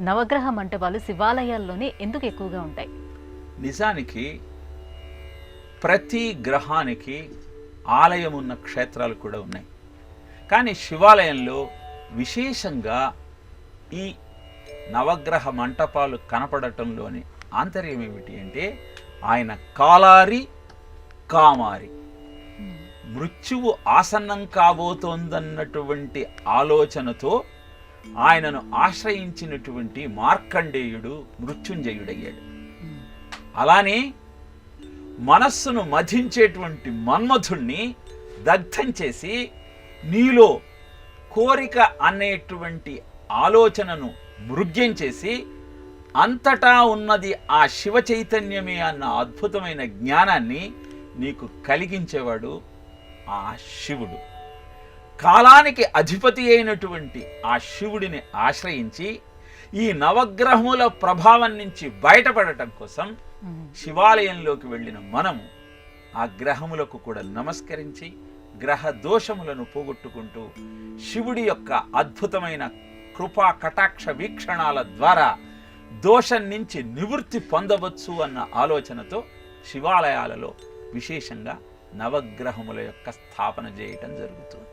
నవగ్రహ మంటపాలు శివాలయాల్లోనే ఎందుకు ఎక్కువగా ఉంటాయి? నిజానికి ప్రతి గ్రహానికి ఆలయం ఉన్న క్షేత్రాలు కూడా ఉన్నాయి. కానీ శివాలయంలో విశేషంగా ఈ నవగ్రహ మంటపాలు కనపడటంలోని ఆంతర్యం ఏమిటి అంటే, ఆయన కాలారి కామారి, మృత్యువు ఆసన్నం కాబోతోందన్నటువంటి ఆలోచనతో ఆయనను ఆశ్రయించినటువంటి మార్కండేయుడు మృత్యుంజయుడయ్యాడు. అలానే మనస్సును మధించేటువంటి మన్మధుణ్ణి దగ్ధం చేసి నీలో కోరిక అనేటువంటి ఆలోచనను మృగ్యం చేసి అంతటా ఉన్నది ఆ శివ చైతన్యమే అన్న అద్భుతమైన జ్ఞానాన్ని నీకు కలిగించేవాడు ఆ శివుడు. కాలానికి అధిపతి అయినటువంటి ఆ శివుడిని ఆశ్రయించి ఈ నవగ్రహముల ప్రభావం నుంచి బయటపడటం కోసం శివాలయంలోకి వెళ్ళిన మనము ఆ గ్రహములకు కూడా నమస్కరించి గ్రహ దోషములను పోగొట్టుకుంటూ శివుడి యొక్క అద్భుతమైన కృపా కటాక్ష వీక్షణాల ద్వారా దోషం నుంచి నివృత్తి పొందవచ్చు అన్న ఆలోచనతో శివాలయాలలో విశేషంగా నవగ్రహముల యొక్క స్థాపన చేయటం జరుగుతుంది.